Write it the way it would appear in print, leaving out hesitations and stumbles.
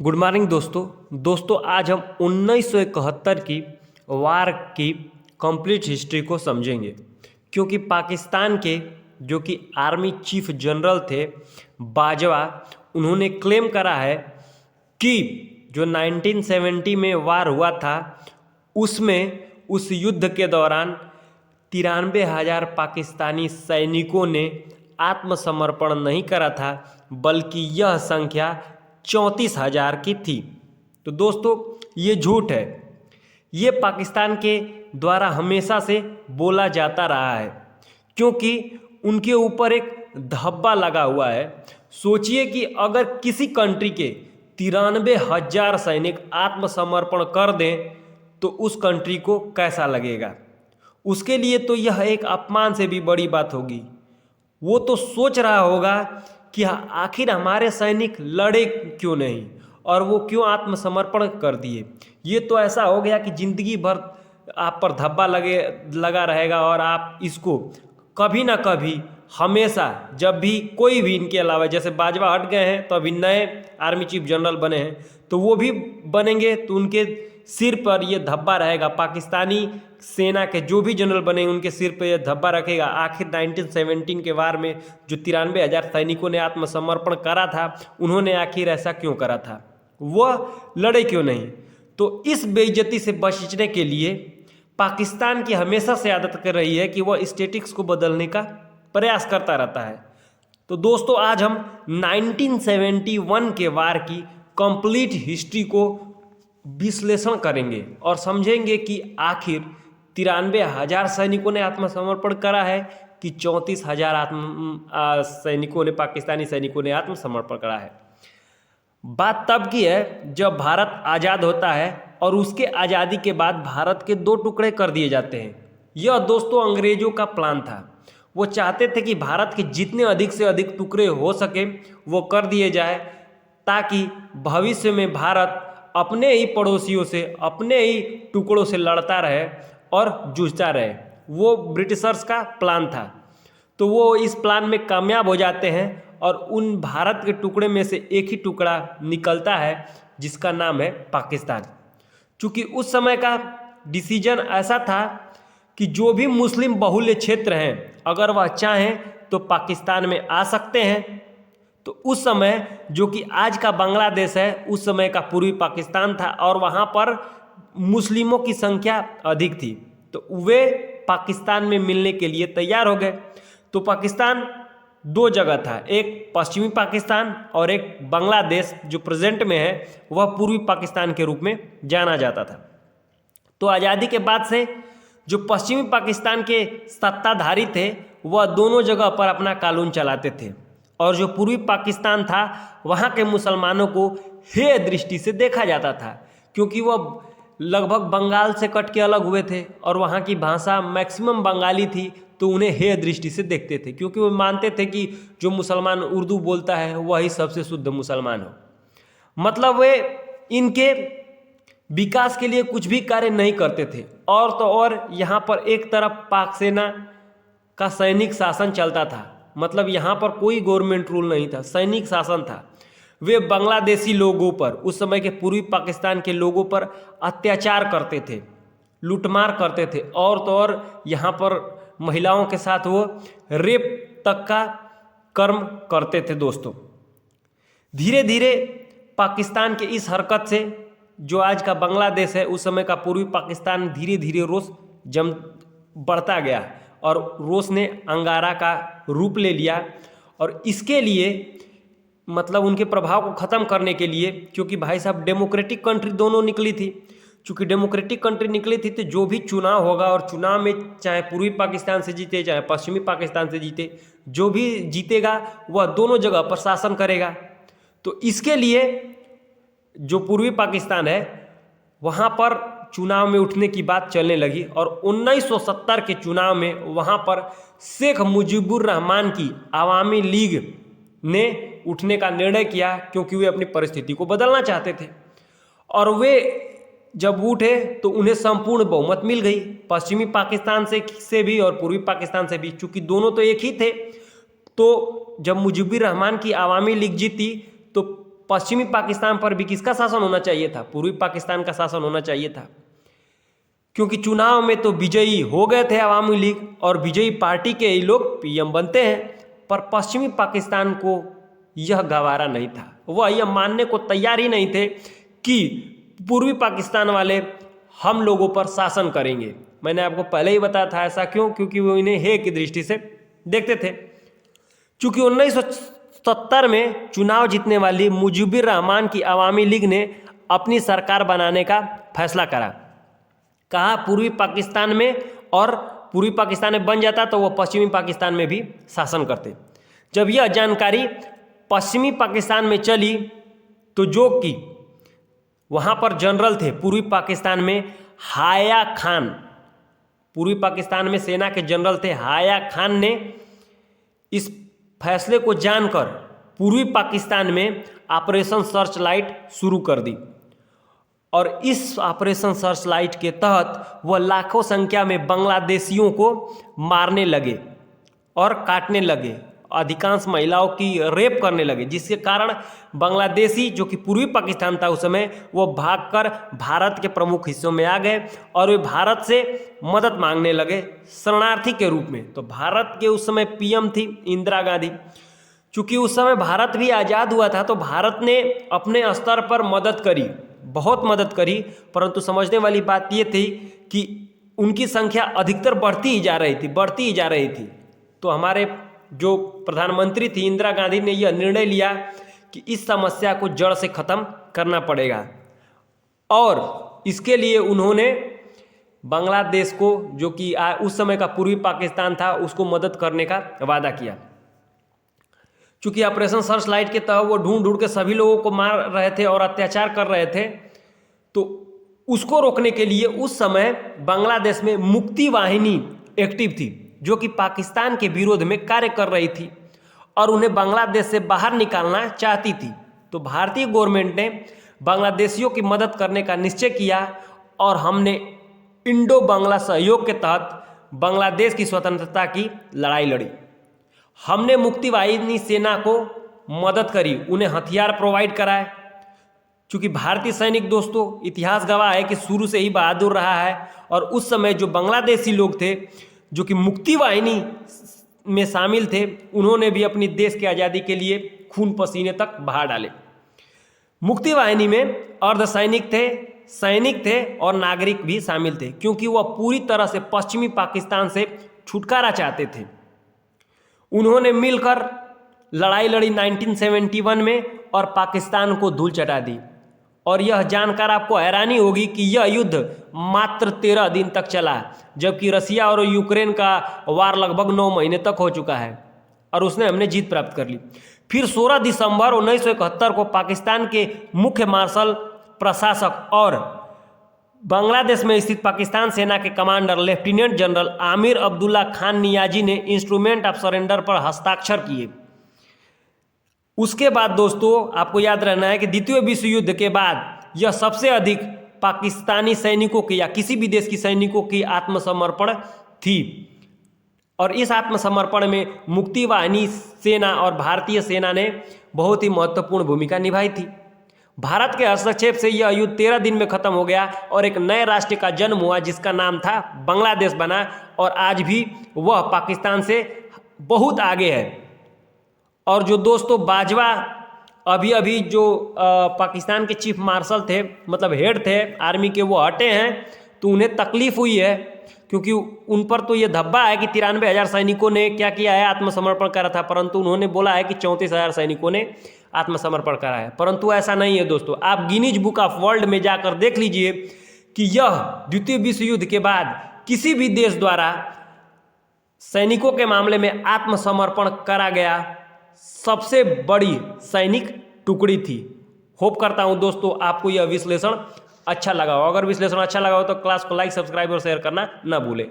Good morning दोस्तों आज हम 1971 की वार की कंप्लीट हिस्ट्री को समझेंगे। क्योंकि पाकिस्तान के जो कि आर्मी चीफ जनरल थे बाजवा, उन्होंने क्लेम करा है कि जो 1970 में वार हुआ था उसमें उस युद्ध के दौरान 93,000 पाकिस्तानी सैनिकों ने आत्मसमर्पण नहीं करा था, बल्कि यह संख्या 34,000 की थी। तो दोस्तों ये झूठ है, ये पाकिस्तान के द्वारा हमेशा से बोला जाता रहा है, क्योंकि उनके ऊपर एक धब्बा लगा हुआ है। सोचिए कि अगर किसी कंट्री के 93,000 सैनिक आत्मसमर्पण कर दें तो उस कंट्री को कैसा लगेगा। उसके लिए तो यह एक अपमान से भी बड़ी बात होगी। वो तो सोच रहा होगा कि आखिर हमारे सैनिक लड़े क्यों नहीं और वो क्यों आत्मसमर्पण कर दिए। ये तो ऐसा हो गया कि ज़िंदगी भर आप पर धब्बा लगा रहेगा और आप इसको कभी ना कभी हमेशा जब भी कोई भी इनके अलावा, जैसे बाजवा हट गए हैं तो अभी नए आर्मी चीफ जनरल बने हैं, तो वो भी बनेंगे तो उनके सिर पर ये धब्बा रहेगा। पाकिस्तानी सेना के जो भी जनरल बने उनके सिर पर यह धब्बा रखेगा। आखिर 1917 के वार में जो 93,000 सैनिकों ने आत्मसमर्पण करा था, उन्होंने आखिर ऐसा क्यों करा था, वह लड़े क्यों नहीं। तो इस बेइज्जती से बचने के लिए पाकिस्तान की हमेशा से आदत कर रही है कि वह स्टेटिक्स को बदलने का प्रयास करता रहता है। तो दोस्तों आज हम 1971 के वार की कंप्लीट हिस्ट्री को विश्लेषण करेंगे और समझेंगे कि आखिर 93,000 सैनिकों ने आत्मसमर्पण करा है कि 34,000 सैनिकों ने, पाकिस्तानी सैनिकों ने आत्मसमर्पण करा है। बात तब की है जब भारत आज़ाद होता है और उसके आज़ादी के बाद भारत के 2 टुकड़े कर दिए जाते हैं। यह दोस्तों अंग्रेजों का प्लान था। वो चाहते थे कि भारत के जितने अधिक से अधिक टुकड़े हो सके वो कर दिए जाए, ताकि भविष्य में भारत अपने ही पड़ोसियों से, अपने ही टुकड़ों से लड़ता रहे और जूझता रहे। वो ब्रिटिशर्स का प्लान था। तो वो इस प्लान में कामयाब हो जाते हैं और उन भारत के टुकड़े में से एक ही टुकड़ा निकलता है जिसका नाम है पाकिस्तान। चूँकि उस समय का डिसीजन ऐसा था कि जो भी मुस्लिम बहुल्य क्षेत्र हैं, अगर वह चाहें तो पाकिस्तान में आ सकते हैं। तो उस समय जो कि आज का बांग्लादेश है, उस समय का पूर्वी पाकिस्तान था और वहाँ पर मुस्लिमों की संख्या अधिक थी। तो वे पाकिस्तान में मिलने के लिए तैयार हो गए। तो पाकिस्तान 2 जगह था, एक पश्चिमी पाकिस्तान और एक बांग्लादेश जो प्रेजेंट में है, वह पूर्वी पाकिस्तान के रूप में जाना जाता था। तो आज़ादी के बाद से जो पश्चिमी पाकिस्तान के सत्ताधारी थे वह दोनों जगह पर अपना कानून चलाते थे, और जो पूर्वी पाकिस्तान था वहाँ के मुसलमानों को हेय दृष्टि से देखा जाता था, क्योंकि वह लगभग बंगाल से कट के अलग हुए थे और वहाँ की भाषा मैक्सिमम बंगाली थी। तो उन्हें हेय दृष्टि से देखते थे, क्योंकि वो मानते थे कि जो मुसलमान उर्दू बोलता है वही सबसे शुद्ध मुसलमान हो। मतलब वे इनके विकास के लिए कुछ भी कार्य नहीं करते थे। और तो और यहाँ पर एक तरफ पाक सेना का सैनिक शासन चलता था, मतलब यहाँ पर कोई गवर्नमेंट रूल नहीं था, सैनिक शासन था। वे बांग्लादेशी लोगों पर, उस समय के पूर्वी पाकिस्तान के लोगों पर अत्याचार करते थे, लूटमार करते थे, और तो और यहाँ पर महिलाओं के साथ वो रेप तक का कर्म करते थे। दोस्तों धीरे धीरे पाकिस्तान के इस हरकत से जो आज का बांग्लादेश है, उस समय का पूर्वी पाकिस्तान धीरे धीरे रोष बढ़ता गया और रोष ने अंगारा का रूप ले लिया। और इसके लिए मतलब उनके प्रभाव को ख़त्म करने के लिए, क्योंकि भाई साहब डेमोक्रेटिक कंट्री दोनों निकली थी, चूँकि डेमोक्रेटिक कंट्री निकली थी तो जो भी चुनाव होगा, और चुनाव में चाहे पूर्वी पाकिस्तान से जीते चाहे पश्चिमी पाकिस्तान से जीते, जो भी जीतेगा वह दोनों जगह पर शासन करेगा। तो इसके लिए जो पूर्वी पाकिस्तान है वहाँ पर चुनाव में उठने की बात चलने लगी, और 1970 के चुनाव में वहाँ पर शेख मुजीबुर रहमान की आवामी लीग ने उठने का निर्णय किया, क्योंकि वे अपनी परिस्थिति को बदलना चाहते थे। और वे जब उठे तो उन्हें संपूर्ण बहुमत मिल गई, पश्चिमी पाकिस्तान से भी और पूर्वी पाकिस्तान से भी, चूँकि दोनों तो एक ही थे। तो जब मुजीबुर रहमान की आवामी लीग जीती तो पश्चिमी पाकिस्तान पर भी किसका शासन होना चाहिए था? पूर्वी पाकिस्तान का शासन होना चाहिए था, क्योंकि चुनाव में तो विजयी हो गए थे अवामी लीग और विजयी पार्टी के ही लोग पीएम बनते हैं। पर पश्चिमी पाकिस्तान को यह गवारा नहीं था, वह यह मानने को तैयार ही नहीं थे कि पूर्वी पाकिस्तान वाले हम लोगों पर शासन करेंगे। मैंने आपको पहले ही बताया था ऐसा क्यों, क्योंकि वो इन्हें हे की दृष्टि से देखते थे। चूँकि 1970 में चुनाव जीतने वाली मुजीबुर रहमान की अवामी लीग ने अपनी सरकार बनाने का फैसला करा। कहा पूर्वी पाकिस्तान में, और पूर्वी पाकिस्तान में बन जाता तो वह पश्चिमी पाकिस्तान में भी शासन करते। जब यह जानकारी पश्चिमी पाकिस्तान में चली तो जो कि वहाँ पर जनरल थे पूर्वी पाकिस्तान में हाया खान, पूर्वी पाकिस्तान में सेना के जनरल थे हाया खान ने इस फैसले को जानकर पूर्वी पाकिस्तान में ऑपरेशन सर्च लाइट शुरू कर दी। और इस ऑपरेशन सर्च लाइट के तहत वह लाखों संख्या में बांग्लादेशियों को मारने लगे और काटने लगे, अधिकांश महिलाओं की रेप करने लगे, जिसके कारण बांग्लादेशी जो कि पूर्वी पाकिस्तान था उस समय, वो भागकर भारत के प्रमुख हिस्सों में आ गए और वे भारत से मदद मांगने लगे शरणार्थी के रूप में। तो भारत के उस समय पीएम थी इंदिरा गांधी। चूँकि उस समय भारत भी आज़ाद हुआ था तो भारत ने अपने स्तर पर मदद करी, बहुत मदद करी, परंतु समझने वाली बात ये थी कि उनकी संख्या अधिकतर बढ़ती ही जा रही थी। तो हमारे जो प्रधानमंत्री थी इंदिरा गांधी ने यह निर्णय लिया कि इस समस्या को जड़ से ख़त्म करना पड़ेगा, और इसके लिए उन्होंने बांग्लादेश को, जो कि उस समय का पूर्वी पाकिस्तान था, उसको मदद करने का वादा किया। चूँकि ऑपरेशन सर्च लाइट के तहत वो ढूंढ के सभी लोगों को मार रहे थे और अत्याचार कर रहे थे, तो उसको रोकने के लिए उस समय बांग्लादेश में मुक्ति वाहिनी एक्टिव थी, जो कि पाकिस्तान के विरोध में कार्य कर रही थी और उन्हें बांग्लादेश से बाहर निकालना चाहती थी। तो भारतीय गवर्नमेंट ने बांग्लादेशियों की मदद करने का निश्चय किया और हमने इंडो बांग्ला सहयोग के तहत बांग्लादेश की स्वतंत्रता की लड़ाई लड़ी। हमने मुक्ति वाहिनी सेना को मदद करी, उन्हें हथियार प्रोवाइड कराए। चूँकि भारतीय सैनिक दोस्तों इतिहास गवाह है कि शुरू से ही बहादुर रहा है, और उस समय जो बांग्लादेशी लोग थे जो कि मुक्ति वाहिनी में शामिल थे, उन्होंने भी अपनी देश की आज़ादी के लिए खून पसीने तक बहा डाले। मुक्ति वाहिनी में अर्धसैनिक थे, सैनिक थे और नागरिक भी शामिल थे, क्योंकि वह पूरी तरह से पश्चिमी पाकिस्तान से छुटकारा चाहते थे। उन्होंने मिलकर लड़ाई लड़ी 1971 में और पाकिस्तान को धूल चटा दी। और यह जानकर आपको हैरानी होगी कि यह युद्ध मात्र 13 दिन तक चला, जबकि रसिया और यूक्रेन का वार लगभग 9 महीने तक हो चुका है और उसने हमने जीत प्राप्त कर ली। फिर 16 दिसंबर 1971 को पाकिस्तान के मुख्य मार्शल प्रशासक और बांग्लादेश में स्थित पाकिस्तान सेना के commander lieutenant general Amir Abdullah Khan Niazi ने इंस्ट्रूमेंट ऑफ सरेंडर पर हस्ताक्षर किए। उसके बाद दोस्तों आपको याद रहना है कि द्वितीय विश्व युद्ध के बाद यह सबसे अधिक पाकिस्तानी सैनिकों की या किसी भी देश की सैनिकों की आत्मसमर्पण थी, और इस आत्मसमर्पण में मुक्ति वाहिनी सेना और भारतीय सेना ने बहुत ही महत्वपूर्ण भूमिका निभाई थी। भारत के हस्तक्षेप से यह युद्ध 13 दिन में खत्म हो गया और एक नए राष्ट्र का जन्म हुआ जिसका नाम था बांग्लादेश बना, और आज भी वह पाकिस्तान से बहुत आगे है। और जो दोस्तों बाजवा अभी जो पाकिस्तान के चीफ मार्शल थे, मतलब हेड थे आर्मी के, वो हटे हैं, तो उन्हें तकलीफ हुई है, क्योंकि उन पर तो ये धब्बा है कि 93,000 सैनिकों ने क्या किया है, आत्मसमर्पण करा था, परंतु उन्होंने बोला है कि 34,000 सैनिकों ने आत्मसमर्पण करा है। परंतु ऐसा नहीं है दोस्तों, आप गिनीज बुक ऑफ वर्ल्ड में जाकर देख लीजिए कि यह द्वितीय विश्व युद्ध के बाद किसी भी देश द्वारा सैनिकों के मामले में आत्मसमर्पण करा गया सबसे बड़ी सैनिक टुकड़ी थी। होप करता हूं दोस्तों आपको यह विश्लेषण अच्छा लगा हो। अगर विश्लेषण अच्छा लगा हो तो क्लास को लाइक, सब्सक्राइब और शेयर करना ना भूलें।